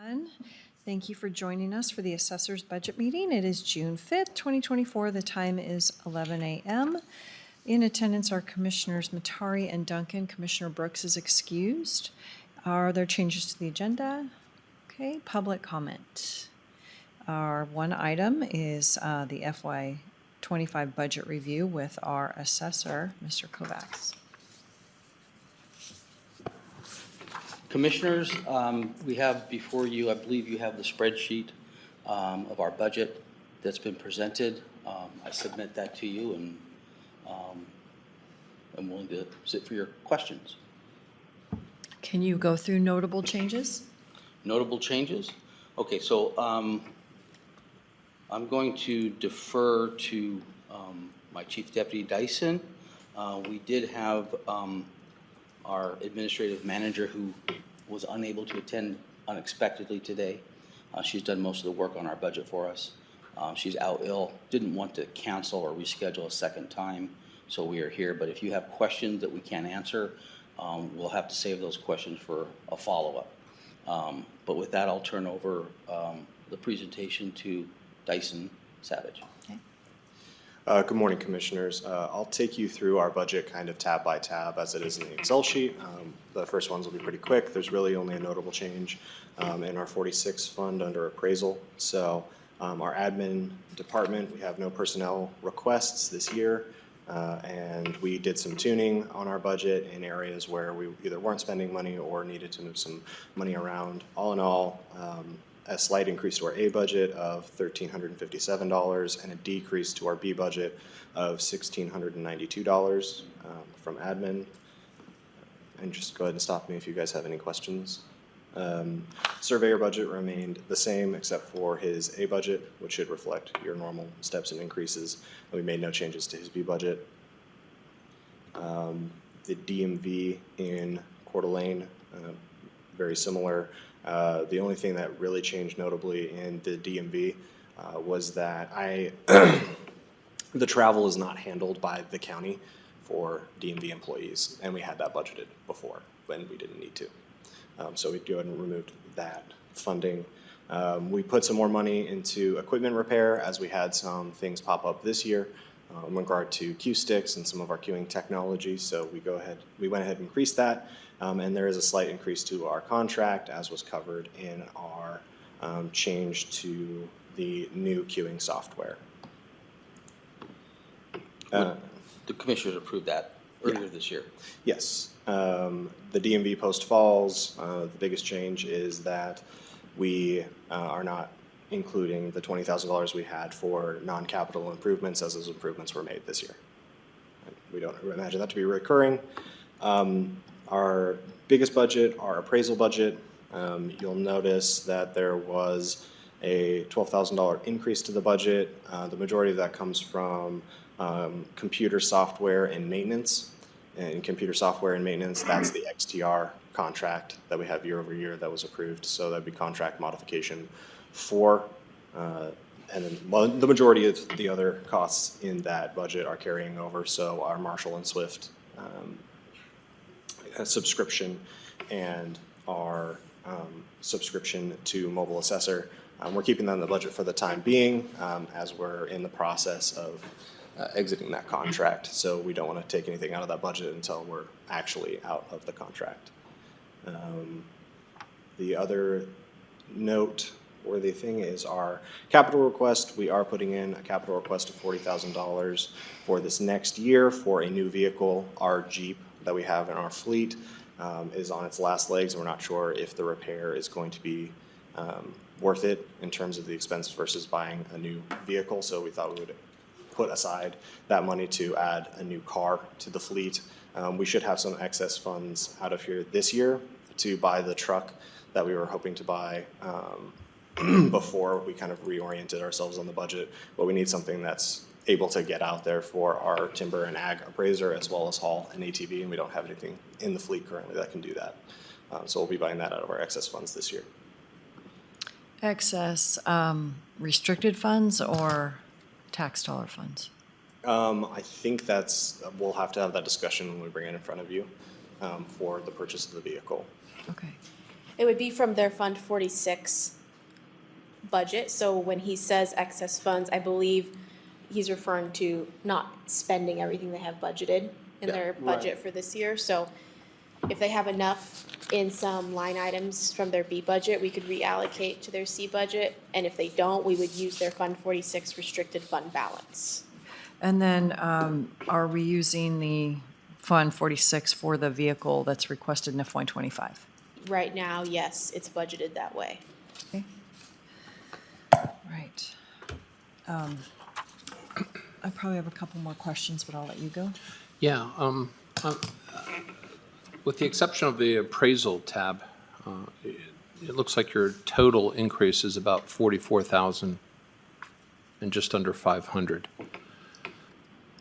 everyone. Thank you for joining us for the Assessor's Budget Meeting. It is June 5th, 2024. The time is 11 a.m. In attendance are Commissioners Matari and Duncan. Commissioner Brooks is excused. Are there changes to the agenda? Okay, public comment. Our one item is the FY25 budget review with our assessor, Mr. Kovacs. Commissioners, we have before you, I believe you have the spreadsheet of our budget that's been presented. I submit that to you, and I'm willing to sit for your questions. Can you go through notable changes? Notable changes? Okay, so I'm going to defer to my Chief Deputy Dyson. We did have our administrative manager who was unable to attend unexpectedly today. She's done most of the work on our budget for us. She's out ill, didn't want to cancel or reschedule a second time, so we are here. But if you have questions that we can't answer, we'll have to save those questions for a follow-up. But with that, I'll turn over the presentation to Dyson Savage. Good morning, Commissioners. I'll take you through our budget kind of tab by tab as it is in the Excel sheet. The first ones will be pretty quick. There's really only a notable change in our 46 fund under appraisal. So our admin department, we have no personnel requests this year. And we did some tuning on our budget in areas where we either weren't spending money or needed to move some money around. All in all, a slight increase to our A budget of $1,357 and a decrease to our B budget of $1,692 from admin. And just go ahead and stop me if you guys have any questions. Surveyor budget remained the same except for his A budget, which should reflect your normal steps and increases. We made no changes to his B budget. The DMV in Coeur d'Alene, very similar. The only thing that really changed notably in the DMV was that the travel is not handled by the county for DMV employees, and we had that budgeted before when we didn't need to. So we go ahead and removed that funding. We put some more money into equipment repair as we had some things pop up this year in regard to Q sticks and some of our queuing technology. So we went ahead and increased that. And there is a slight increase to our contract, as was covered in our change to the new queuing software. The commissioners approved that earlier this year. Yes. The DMV Post Falls, the biggest change is that we are not including the $20,000 we had for non-capital improvements as those improvements were made this year. We don't imagine that to be recurring. Our biggest budget, our appraisal budget, you'll notice that there was a $12,000 increase to the budget. The majority of that comes from computer software and maintenance. And computer software and maintenance, that's the XTR contract that we have year over year that was approved. So that'd be contract modification 4. And then the majority of the other costs in that budget are carrying over. So our Marshall and Swift subscription and our subscription to Mobile Assessor. We're keeping that in the budget for the time being as we're in the process of exiting that contract. So we don't want to take anything out of that budget until we're actually out of the contract. The other noteworthy thing is our capital request. We are putting in a capital request of $40,000 for this next year for a new vehicle. Our Jeep that we have in our fleet is on its last legs. We're not sure if the repair is going to be worth it in terms of the expense versus buying a new vehicle. So we thought we would put aside that money to add a new car to the fleet. We should have some excess funds out of here this year to buy the truck that we were hoping to buy before we kind of reoriented ourselves on the budget. But we need something that's able to get out there for our timber and ag appraiser as well as haul and ATV, and we don't have anything in the fleet currently that can do that. So we'll be buying that out of our excess funds this year. Excess restricted funds or tax dollar funds? I think we'll have to have that discussion when we bring it in front of you for the purchase of the vehicle. Okay. It would be from their Fund 46 budget, so when he says excess funds, I believe he's referring to not spending everything they have budgeted in Yeah, their budget for this year, so if they have enough in some line items from their B budget, we could reallocate to their C budget, and if they don't, we would use their Fund 46 restricted fund balance. And then are we using the Fund 46 for the vehicle that's requested in FY '25? Right now, yes, it's budgeted that way. Okay. Right. I probably have a couple more questions, but I'll let you go. Yeah, with the exception of the appraisal tab, it looks like your total increase is about 44,000 and just under 500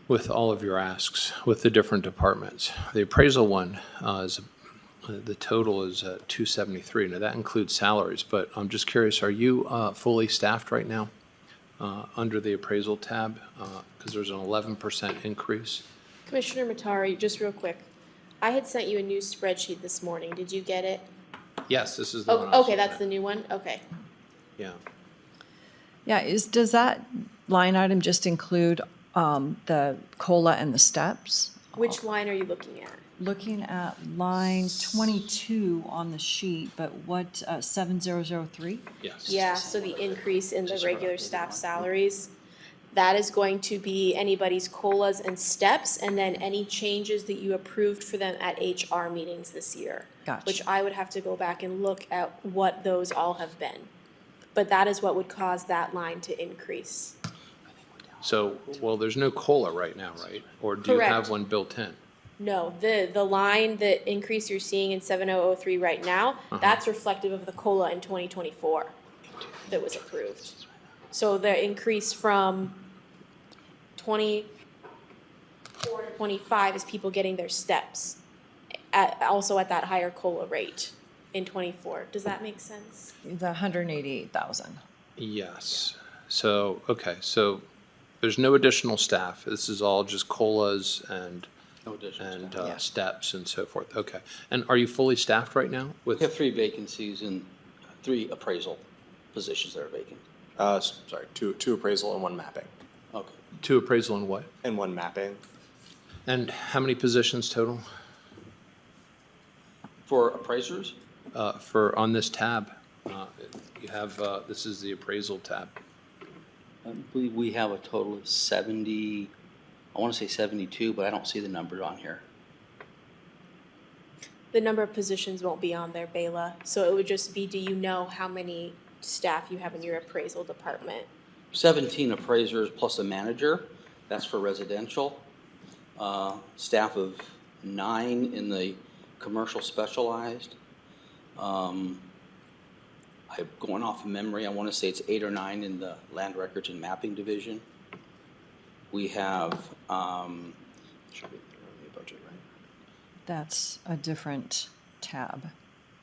with all of your asks, with the different departments. The appraisal one the total is 273. Now, that includes salaries, but I'm just curious, are you fully staffed right now under the appraisal tab? Because there's an 11% increase. Commissioner Matari, just real quick, I had sent you a new spreadsheet this morning, did you get it? Yes, this is the one. I was Oh, okay, looking that's at. the new one, okay. Yeah. Yeah, does that line item just include the COLA and the steps? Which line are you looking at? Looking at line 22 on the sheet, but what, 7003? Yes. Yeah, so the increase in the regular staff salaries, that is going to be anybody's COLAs and steps, and then any changes that you approved for them at HR meetings this year. Gotcha. Which I would have to go back and look at what those all have been. But that is what would cause that line to increase. So, well, there's no COLA right now, right? Or do you have Correct. one built in? No, the line, the increase you're seeing in 7003 right now, that's reflective of the COLA in 2024 that was approved. So the increase from 24 to 25 is people getting their steps, also at that higher COLA rate in 24. Does that make sense? The 188,000. Yes. So, okay, so there's no additional staff. This is all just COLAs and No additional and staff. Yeah. steps and so forth. Okay. And are you fully staffed right now We with? have 3 vacancies and 3 appraisal positions that are vacant. Sorry, two appraisal and one mapping. Okay. 2 appraisal and what? And one mapping. And how many positions total For appraisers, for on this tab? You have, this is the appraisal tab. I believe we have a total of 70, I want to say 72, but I don't see the number on here. The number of positions won't be on there, Bayla, so it would just be, do you know how many staff you have in your appraisal department? 17 appraisers plus a manager, that's for residential. Staff of 9 in the commercial specialized. I'm going off of memory, I want to say it's 8 or 9 in the land records and mapping division. We have, Should be in the revenue budget, right? That's a different tab.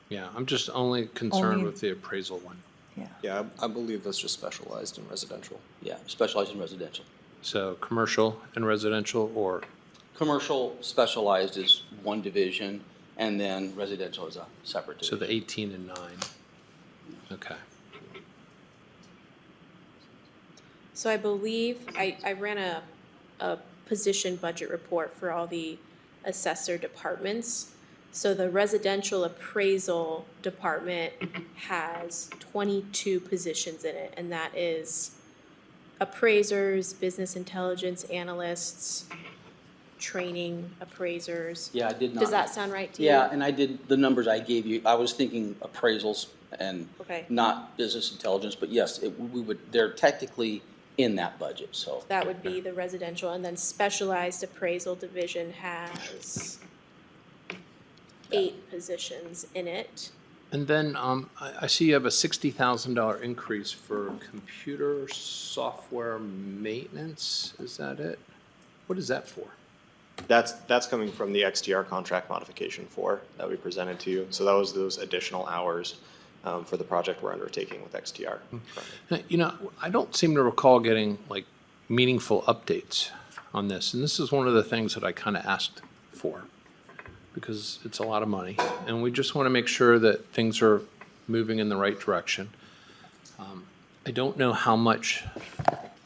Yeah, I'm just only concerned Only- with the appraisal one. Yeah. Yeah, I believe that's just specialized in residential. yeah, specialized in residential. So commercial and residential, or, Commercial specialized is one division, and then residential is a separate so division. the 18 and 9. Okay. So I believe, I ran a position budget report for all the assessor departments. So the residential appraisal department has 22 positions in it, and that is appraisers, business intelligence analysts, training appraisers. Yeah, I did not. Does that sound right to you? Yeah, and I did, the numbers I gave you, I was thinking appraisals and Okay. not business intelligence, but yes, we would, they're technically in that budget, so. That would be the residential, and then specialized appraisal division has 8 positions in it. And then I see you have a $60,000 increase for computer software maintenance. Is that it? What is that for? That's coming from the XTR contract modification 4 that we presented to you. So that was those additional hours for the project we're undertaking with XTR. currently. You know, I don't seem to recall getting like meaningful updates on this, and this is one of the things that I kind of asked for. because it's a lot of money. And we just want to make sure that things are moving in the right direction. I don't know how much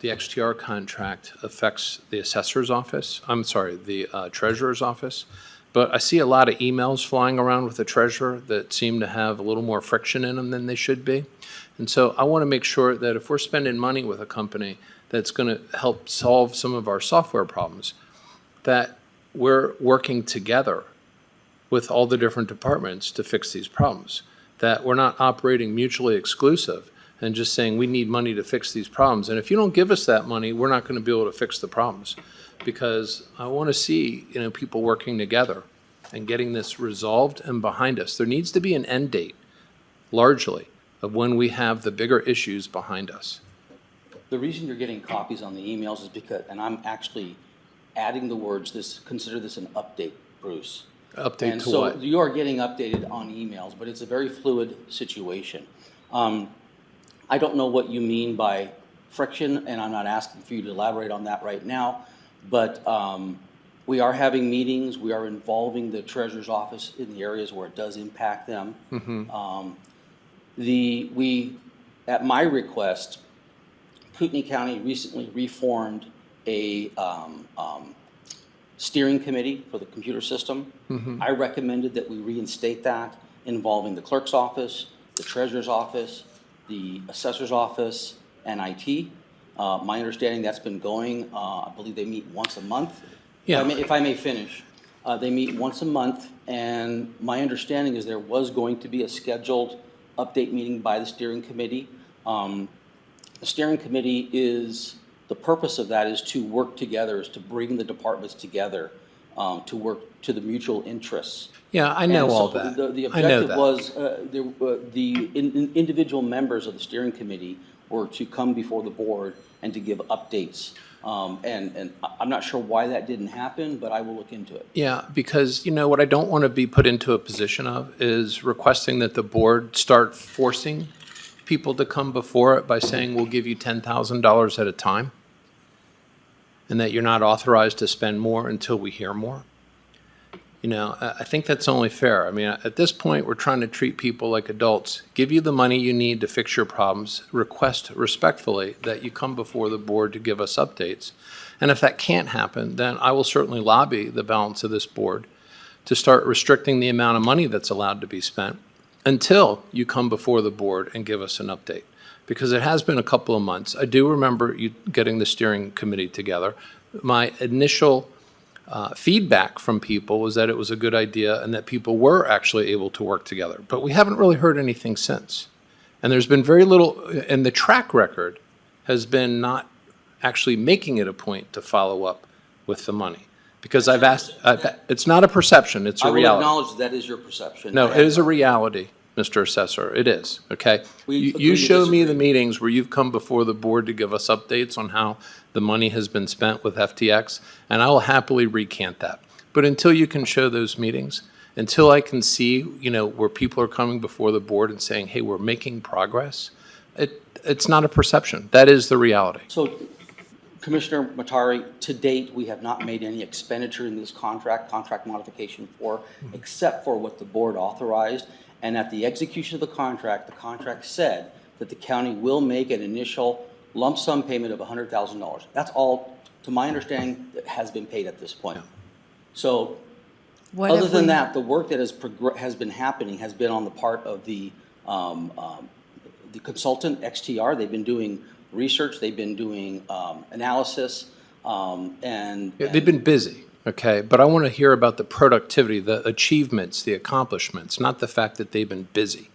the XTR contract affects the assessor's office, the treasurer's office, but I see a lot of emails flying around with the treasurer that seem to have a little more friction in them than they should be. And so I want to make sure that if we're spending money with a company that's going to help solve some of our software problems, that we're working together with all the different departments to fix these problems, that we're not operating mutually exclusive and just saying we need money to fix these problems. And if you don't give us that money, we're not going to be able to fix the problems. Because I want to see, people working together and getting this resolved and behind us. There needs to be an end date, largely, of when we have the bigger issues behind us. The reason you're getting copies on the emails is because, and I'm actually adding the words, consider this an update, Bruce. Update to what? And so you are getting updated on emails, but it's a very fluid situation. I don't know what you mean by friction, and I'm not asking for you to elaborate on that right now, but we are having meetings. We are involving the treasurer's office in the areas where it does impact them. At my request, Kootenai County recently reformed a steering committee for the computer system. I recommended that we reinstate that, involving the clerk's office, the treasurer's office, the assessor's office, and IT. My understanding, that's been going, I believe they meet once a month. Yeah. If I may finish. They meet once a month, and my understanding is there was going to be a scheduled update meeting by the steering committee. The steering committee the purpose of that is to work together, is to bring the departments together to work to the mutual interests. Yeah, I know And all so that. The I know objective that. was, individual members of the steering committee were to come before the board and to give updates. And I'm not sure why that didn't happen, but I will look into it. Yeah, because, what I don't want to be put into a position of is requesting that the board start forcing people to come before it by saying, we'll give you $10,000 at a time, and that you're not authorized to spend more until we hear more. I think that's only fair. I mean, at this point, we're trying to treat people like adults, give you the money you need to fix your problems, request respectfully that you come before the board to give us updates. And if that can't happen, then I will certainly lobby the balance of this board to start restricting the amount of money that's allowed to be spent until you come before the board and give us an update. Because it has been a couple of months. I do remember you getting the steering committee together. My initial feedback from people was that it was a good idea and that people were actually able to work together. But we haven't really heard anything since. And there's been very little, and the track record has been not actually making it a point to follow up with the money. Because I've asked, it's not a perception, it's a I will reality. acknowledge that is your perception. No, it is a reality, Mr. Assessor, it is, okay? We You agree to show me the disagree. meetings where you've come before the board to give us updates on how the money has been spent with FTX, and I will happily recant that. But until you can show those meetings, until I can see, where people are coming before the board and saying, hey, we're making progress, it's not a perception. That is the reality. So, Commissioner Matari, to date, we have not made any expenditure in this contract modification except for what the board authorized. And at the execution of the contract said that the county will make an initial lump sum payment of $100,000. That's all, to my understanding, that has been paid at this point. So, What other if than we- that, the work that has been happening has been on the part of the consultant, XTR. They've been doing research, they've been doing analysis, and Yeah, they've been busy, okay? But I want to hear about the productivity, the achievements, the accomplishments, not the fact that they've been busy,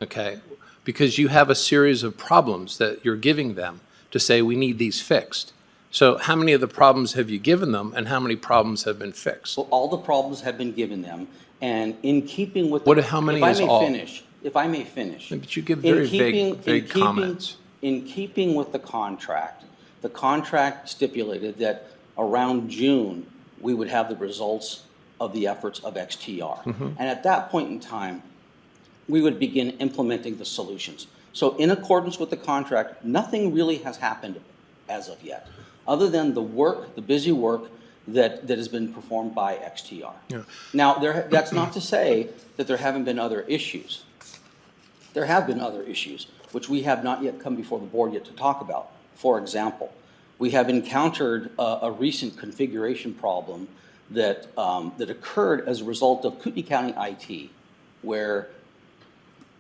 okay? Because you have a series of problems that you're giving them to say, we need these fixed. So how many of the problems have you given them, and how many problems have been fixed? so all the problems have been given them, and in keeping with. How many is all? If I may finish. But you give In very keeping- vague comments. In keeping with the contract stipulated that around June, we would have the results of the efforts of XTR. And at that point in time, we would begin implementing the solutions. So in accordance with the contract, nothing really has happened as of yet, other than the busy work that has been performed by XTR. Yeah. Now, that's not to say that there haven't been other issues. There have been other issues, which we have not yet come before the board yet to talk about. For example, we have encountered a recent configuration problem that occurred as a result of Kootenai County IT, where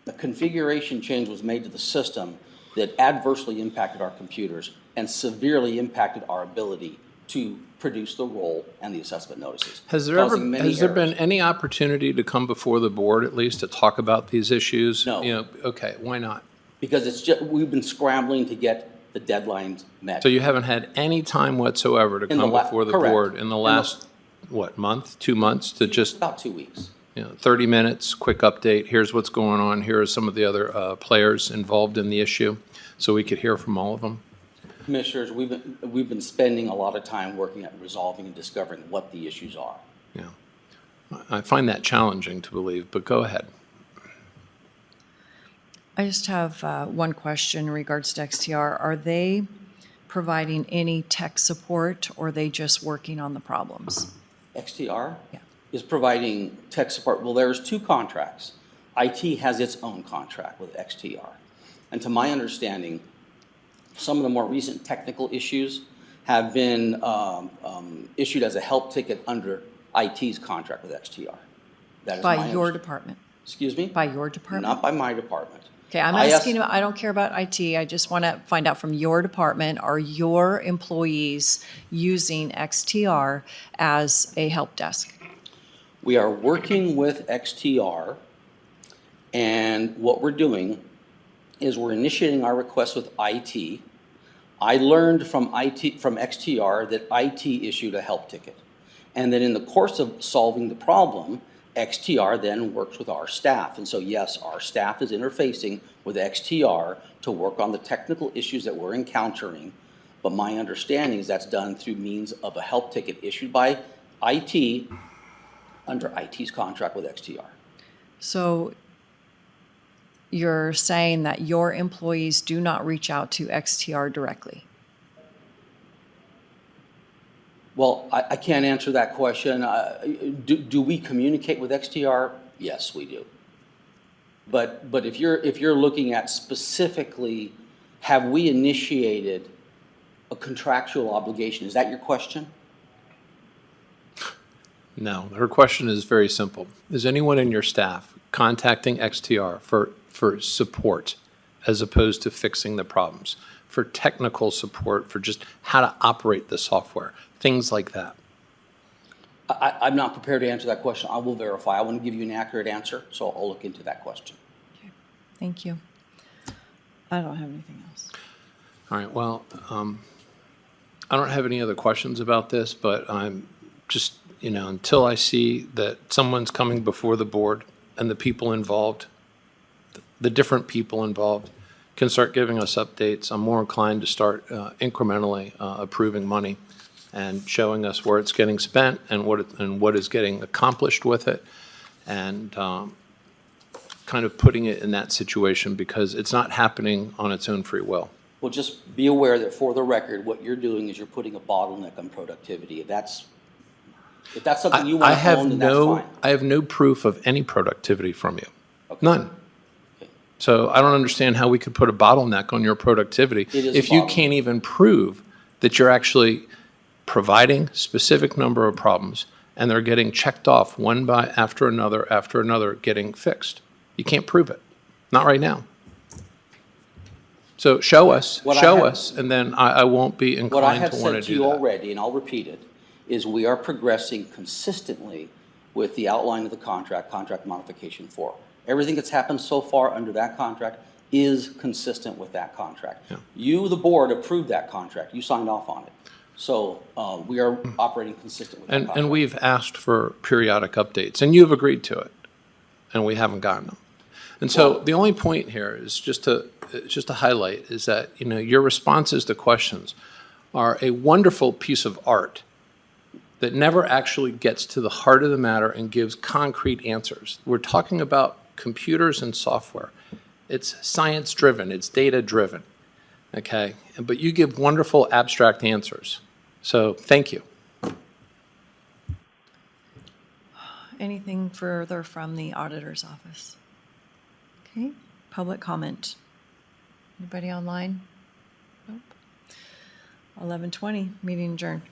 a configuration change was made to the system that adversely impacted our computers and severely impacted our ability to produce the roll and the assessment notices. Has there causing many been errors. any opportunity to come before the board at least to talk about these issues? No. You know, okay, why not? Because it's just, we've been scrambling to get the deadlines met. So you haven't had any time whatsoever to In the come la- before the correct. board in the In the- last, what, month, 2 months, to just, About 2 weeks. 30 minutes, quick update, here's what's going on, here are some of the other players involved in the issue, so we could hear from all of them? Commissioners, we've been spending a lot of time working at resolving and discovering what the issues are. Yeah. I find that challenging to believe, but go ahead. I just have one question in regards to XTR. Are they providing any tech support, or are they just working on the problems? XTR Yeah. is providing tech support. Well, there's 2 contracts. IT has its own contract with XTR. And to my understanding, some of the more recent technical issues have been issued as a help ticket under IT's contract with XTR. That is my By your understanding. department? Excuse me? By your department? Not by my department. Okay, I'm I asking, asked- I don't care about IT, I just want to find out from your department, are your employees using XTR as a help desk? We are working with XTR, and what we're doing is we're initiating our request with IT. I learned from XTR that IT issued a help ticket. And then in the course of solving the problem, XTR then works with our staff. And so yes, our staff is interfacing with XTR to work on the technical issues that we're encountering. But my understanding is that's done through means of a help ticket issued by IT under IT's contract with XTR. So you're saying that your employees do not reach out to XTR directly? Well, I can't answer that question. Do we communicate with XTR? Yes, we do. But if you're looking at specifically, have we initiated a contractual obligation? Is that your question? No, her question is very simple. Is anyone in your staff contacting XTR for support as opposed to fixing the problems, for technical support, for just how to operate the software, things like that? I'm not prepared to answer that question. I will verify. I want to give you an accurate answer, so I'll look into that question. Thank you. I don't have anything else. All right, well, I don't have any other questions about this, but I'm just, until I see that someone's coming before the board and the people involved, the different people involved, can start giving us updates, I'm more inclined to start incrementally approving money and showing us where it's getting spent and what is getting accomplished with it, and kind of putting it in that situation, because it's not happening on its own free will. Well, just be aware that for the record, what you're doing is you're putting a bottleneck on productivity. If that's something you want to own, then that's fine. I have no proof of any productivity from you. Okay. None. Okay. So I don't understand how we could put a bottleneck on your productivity It is a if you bottleneck. can't even prove that you're actually providing specific number of problems and they're getting checked off one by after another getting fixed. You can't prove it. Not right now. So show us, What I have- and then I won't be What I inclined have to want to said to do you that. already, and I'll repeat it, is we are progressing consistently with the outline of the contract modification 4. Everything that's happened so far under that contract is consistent with that contract. Yeah. You, the board, approved that contract. You signed off on it. So we are operating consistent with that contract. And we've asked for periodic updates, and you've agreed to it, and we haven't gotten them. And so Well- the only point here is just to highlight is that, your responses to questions are a wonderful piece of art that never actually gets to the heart of the matter and gives concrete answers. We're talking about computers and software. It's science-driven, it's data-driven, okay? But you give wonderful abstract answers. So thank you. Anything further from the auditor's office? Okay, public comment. Anybody online? Nope. 11:20, meeting adjourned.